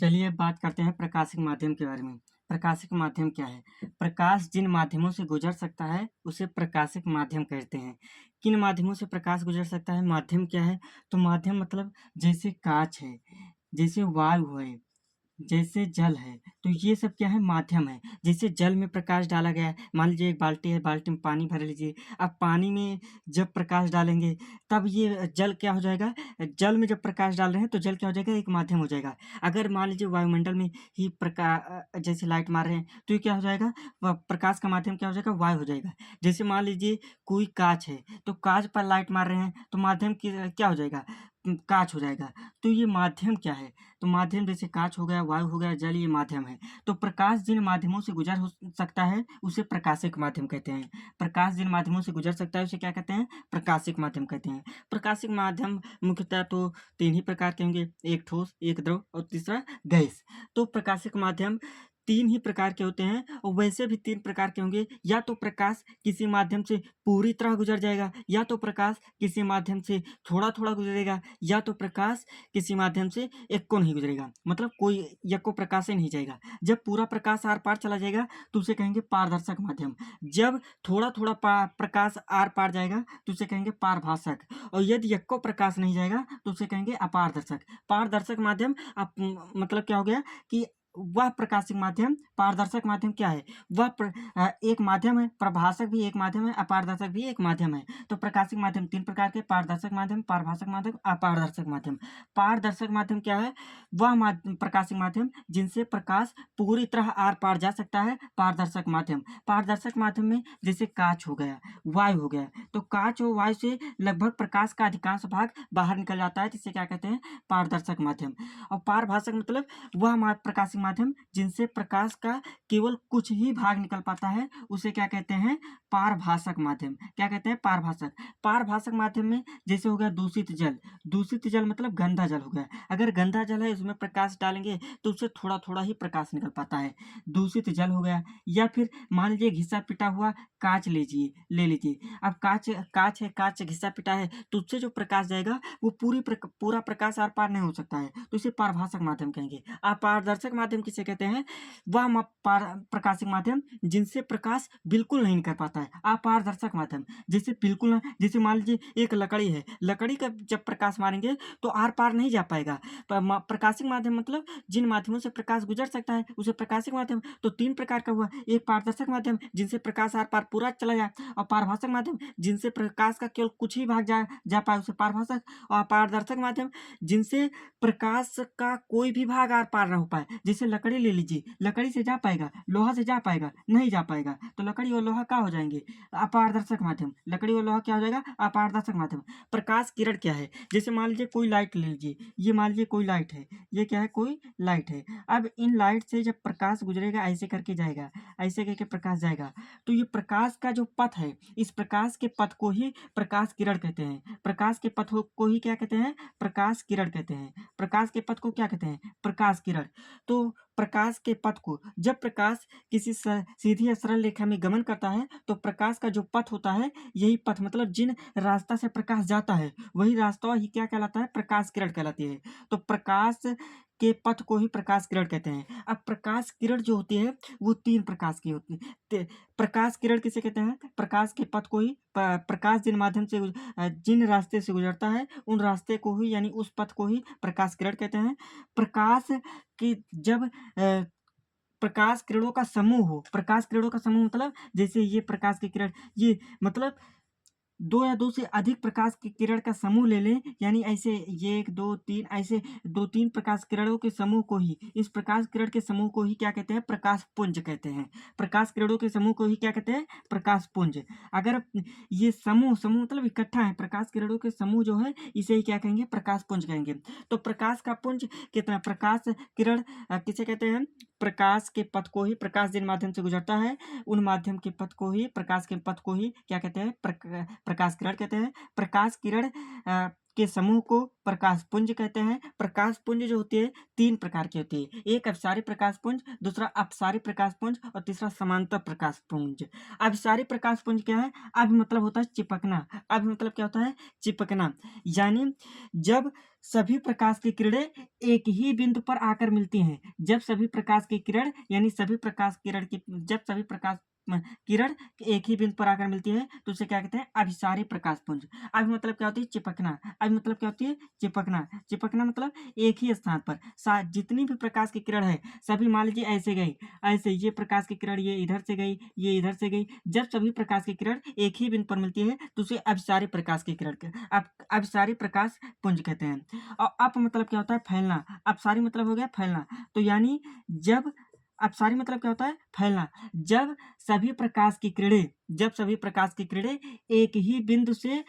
चलिए अब बात करते हैं प्रकाशिक माध्यम के बारे में। प्रकाशिक माध्यम क्या है? प्रकाश जिन माध्यमों से गुजर सकता है, उसे प्रकाशिक माध्यम कहते हैं। किन माध्यमों से प्रकाश गुजर सकता है? माध्यम क्या है? तो माध्यम मतलब जैसे काँच है, जैसे वायु है, जैसे जल है, तो ये सब क्या है? माध्यम है। जैसे जल में प्रकाश डाला गया है, मान लीजिए एक बाल्टी है, बाल्टी में पानी भर लीजिए। अब पानी में जब प्रकाश डालेंगे, तब ये जल क्या हो जाएगा? जल में जब प्रकाश डाल रहे हैं, तो जल क्या हो जाएगा? एक माध्यम हो जाएगा। अगर मान लीजिए वायुमंडल में ही जैसे लाइट मार रहे हैं, तो ये क्या हो जाएगा? प्रकाश का माध्यम क्या हो जाएगा? वायु हो जाएगा। जैसे मान लीजिए कोई काँच है, तो काँच पर लाइट मार रहे हैं, तो माध्यम क्या हो जाएगा? काँच हो जाएगा। तो ये माध्यम क्या है? तो माध्यम जैसे काँच हो गया, वायु हो गया, जल, ये माध्यम है। तो प्रकाश जिन माध्यमों से गुजर हो सकता है, उसे प्रकाशिक माध्यम कहते हैं। प्रकाश जिन माध्यमों से गुजर सकता है, उसे क्या कहते हैं? प्रकाशिक माध्यम कहते हैं। प्रकाशिक माध्यम मुख्यतः तो 3 ही प्रकार के होंगे, एक ठोस, एक द्रव और तीसरा गैस। तो प्रकाशिक माध्यम 3 ही प्रकार के होते हैं, और वैसे भी 3 प्रकार के होंगे। या तो प्रकाश किसी माध्यम से पूरी तरह गुजर जाएगा, या तो प्रकाश किसी माध्यम से थोड़ा-थोड़ा गुजरेगा, या तो प्रकाश किसी माध्यम से एक्को नहीं गुजरेगा, मतलब कोई एक्को प्रकाश से नहीं जाएगा। जब पूरा प्रकाश आर-पार चला जाएगा, तो उसे कहेंगे पारदर्शक माध्यम। जब थोड़ा-थोड़ा प्रकाश आर-पार जाएगा, तो उसे कहेंगे पारभासक। और यदि एक्को प्रकाश नहीं जाएगा, तो उसे कहेंगे अपारदर्शक। पारदर्शक माध्यम मतलब क्या हो गया कि वह प्रकाशिक माध्यम, पारदर्शक माध्यम क्या है? वह एक माध्यम है, प्रभासक भी एक माध्यम है, अपारदर्शक भी एक माध्यम है। तो प्रकाशिक माध्यम 3 प्रकार के: पारदर्शक माध्यम, पारभासक माध्यम, अपारदर्शक माध्यम। पारदर्शक माध्यम क्या है? वह प्रकाशिक माध्यम जिनसे प्रकाश पूरी तरह आर-पार जा सकता है, पारदर्शक माध्यम। पारदर्शक माध्यम में जैसे काँच हो गया, वायु हो गया, तो काँच और वायु से लगभग प्रकाश का अधिकांश भाग बाहर निकल जाता है, जिसे क्या कहते हैं? पारदर्शक माध्यम। और पारभासक मतलब वह प्रकाशिक माध्यम जिनसे प्रकाश का केवल कुछ ही भाग निकल पाता है, उसे क्या कहते हैं? पारभासक माध्यम। क्या कहते हैं? पारभासक। पारभासक माध्यम में जैसे हो गया दूषित जल। दूषित जल मतलब गंदा जल हो गया। अगर गंदा जल है, उसमें प्रकाश डालेंगे, तो उससे थोड़ा-थोड़ा ही प्रकाश निकल पाता है, दूषित जल हो गया। या फिर मान लीजिए घिसा-पिटा हुआ काँच ले लीजिए। अब काँच काँच है, काँच घिसा-पिटा है, तो उससे जो प्रकाश जाएगा, वो पूरा प्रकाश आर-पार नहीं हो सकता है, तो इसे पारभासक माध्यम कहेंगे। अपारदर्शक माध्यम किसे कहते हैं? वह प्रकाशिक माध्यम जिनसे प्रकाश बिल्कुल नहीं निकल पाता है, अपारदर्शक माध्यम। जैसे बिल्कुल ना, जैसे मान लीजिए एक लकड़ी है, लकड़ी का जब प्रकाश मारेंगे, तो आर-पार नहीं जा पाएगा। प्रकाशिक माध्यम मतलब जिन माध्यमों से प्रकाश गुजर सकता है, उसे प्रकाशिक माध्यम। तो 3 प्रकार का हुआ, एक पारदर्शक माध्यम जिनसे प्रकाश आर-पार पूरा चला जाए, और पारभासक माध्यम जिनसे प्रकाश का केवल कुछ ही भाग जा पाए, उसे पारभासक। और अपारदर्शक माध्यम जिनसे प्रकाश का कोई भी भाग आर-पार ना हो पाए। जैसे लकड़ी ले लीजिए, लकड़ी से जा पाएगा, लोहा से जा पाएगा? नहीं जा पाएगा। तो लकड़ी और लोहा क्या हो जाएँगे? अपारदर्शक माध्यम। लकड़ी और लोहा क्या हो जाएगा? अपारदर्शक माध्यम। प्रकाश किरण क्या है? जैसे मान लीजिए कोई लाइट ले लीजिए, ये मान लीजिए कोई लाइट है, ये क्या है? कोई लाइट है। अब इन लाइट से जब प्रकाश गुजरेगा, ऐसे करके जाएगा, ऐसे करके प्रकाश जाएगा, तो ये प्रकाश का जो पथ है, इस प्रकाश के पथ को ही प्रकाश किरण कहते हैं। प्रकाश के पथ को ही क्या कहते हैं? प्रकाश किरण कहते हैं। प्रकाश के पथ को क्या कहते हैं? प्रकाश किरण। तो प्रकाश के पथ को, जब प्रकाश किसी सीधी या सरल रेखा में गमन करता है, तो प्रकाश का जो पथ होता है, यही पथ मतलब जिन रास्ता से प्रकाश जाता है, वही रास्ता ही क्या कहलाता है? प्रकाश किरण कहलाती है। तो प्रकाश के पथ को ही प्रकाश किरण कहते हैं। अब प्रकाश किरण जो होती है, वो 3 प्रकार की होती है। प्रकाश किरण किसे कहते हैं? प्रकाश के पथ को ही प्रकाश जिन माध्यम से जिन रास्ते से गुजरता है, उन रास्ते को ही, यानी उस पथ को ही प्रकाश किरण कहते हैं। प्रकाश की जब प्रकाश किरणों का समूह हो, प्रकाश किरणों का समूह मतलब जैसे ये प्रकाश की किरण, ये मतलब 2 या 2 से अधिक प्रकाश की किरण का समूह ले लें, यानी ऐसे 1, 2, 3, ऐसे 2-3 प्रकाश किरणों के समूह को ही, इस प्रकाश किरण के समूह को ही क्या कहते हैं? प्रकाश पुंज कहते हैं। प्रकाश किरणों के समूह को ही क्या कहते हैं? प्रकाश पुंज। अगर ये समूह समूह मतलब इकट्ठा है, प्रकाश किरणों के समूह जो है, इसे ही क्या कहेंगे? प्रकाश पुंज कहेंगे। तो प्रकाश का पुंज कितना? प्रकाश किरण किसे कहते हैं? प्रकाश के पथ को ही, प्रकाश जिन माध्यम से गुजरता है, उन माध्यम के पथ को ही, प्रकाश के पथ को ही क्या कहते हैं? प्रकाश किरण कहते हैं। प्रकाश किरण के समूह को प्रकाश पुंज कहते हैं। प्रकाश पुंज जो होती है, 3 प्रकार की होती है। एक अपसारी प्रकाश पुंज, दूसरा अपसारी प्रकाश पुंज, और तीसरा समांतर प्रकाश पुंज। अपसारी प्रकाश पुंज क्या है? अब मतलब होता है चिपकना। अब मतलब क्या होता है? चिपकना। यानी जब सभी प्रकाश की किरणें एक ही बिंदु पर आकर मिलती हैं। जब सभी प्रकाश की किरण यानी सभी प्रकाश किरण की जब सभी प्रकाश किरण एक ही बिंदु पर आकर मिलती है तो उसे क्या कहते हैं? अभिसारी प्रकाश पुंज। अभी मतलब क्या होती है? चिपकना। अभी मतलब क्या होती है? चिपकना। चिपकना मतलब एक ही स्थान पर जितनी भी प्रकाश की किरण है सभी मान लीजिए ऐसे गई, ऐसे ये प्रकाश की किरण ये इधर से गई, ये इधर से गई। जब सभी प्रकाश की किरण एक ही बिंदु पर मिलती है तो उसे अभिसारी प्रकाश की किरण अभिसारी प्रकाश पुंज कहते हैं। और अप मतलब क्या होता है? फैलना। अपसारी मतलब हो गया फैलना। तो यानी जब अपसारी मतलब क्या होता है? फैलना। जब सभी प्रकाश की किरणें जब सभी प्रकाश की किरणें एक ही बिंदु से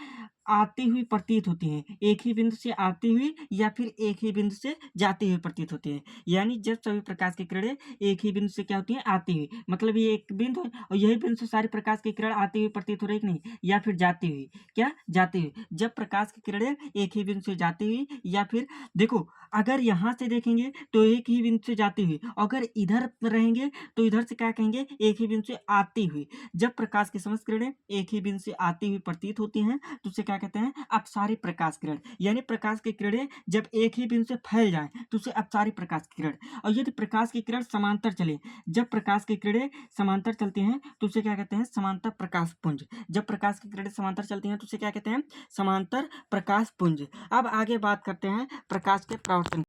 आती हुई प्रतीत होती हैं, एक ही बिंदु से आती हुई या फिर एक ही बिंदु से जाती हुई प्रतीत होती हैं। यानी जब सभी प्रकाश की किरणें एक ही बिंदु से क्या होती हैं? आती हुई। मतलब ये एक बिंदु है और यही बिंदु से सारी प्रकाश की किरण आती हुई प्रतीत हो रही है कि नहीं? या फिर जाती हुई। क्या? जाती हुई। जब प्रकाश की किरणें एक ही बिंदु से जाती हुई या फिर देखो अगर यहाँ से देखेंगे तो एक ही बिंदु से जाती हुई, अगर इधर रहेंगे तो इधर से क्या कहेंगे? एक ही बिंदु से आती हुई। जब प्रकाश की समस्त किरणें एक ही बिंदु से आती हुई प्रतीत होती हैं तो उसे क्या कहते हैं? अपसारी प्रकाश किरण। यानी प्रकाश की किरणें जब एक ही बिंदु से फैल जाएं तो उसे अपसारी प्रकाश किरण। और यदि प्रकाश की किरण समांतर चले, जब प्रकाश की किरणें समांतर चलती हैं तो उसे क्या कहते हैं? समांतर प्रकाश पुंज। जब प्रकाश की किरणें समांतर चलती हैं तो उसे क्या कहते हैं? समांतर प्रकाश पुंज। अब आगे बात करते हैं प्रकाश के प्रवर्तन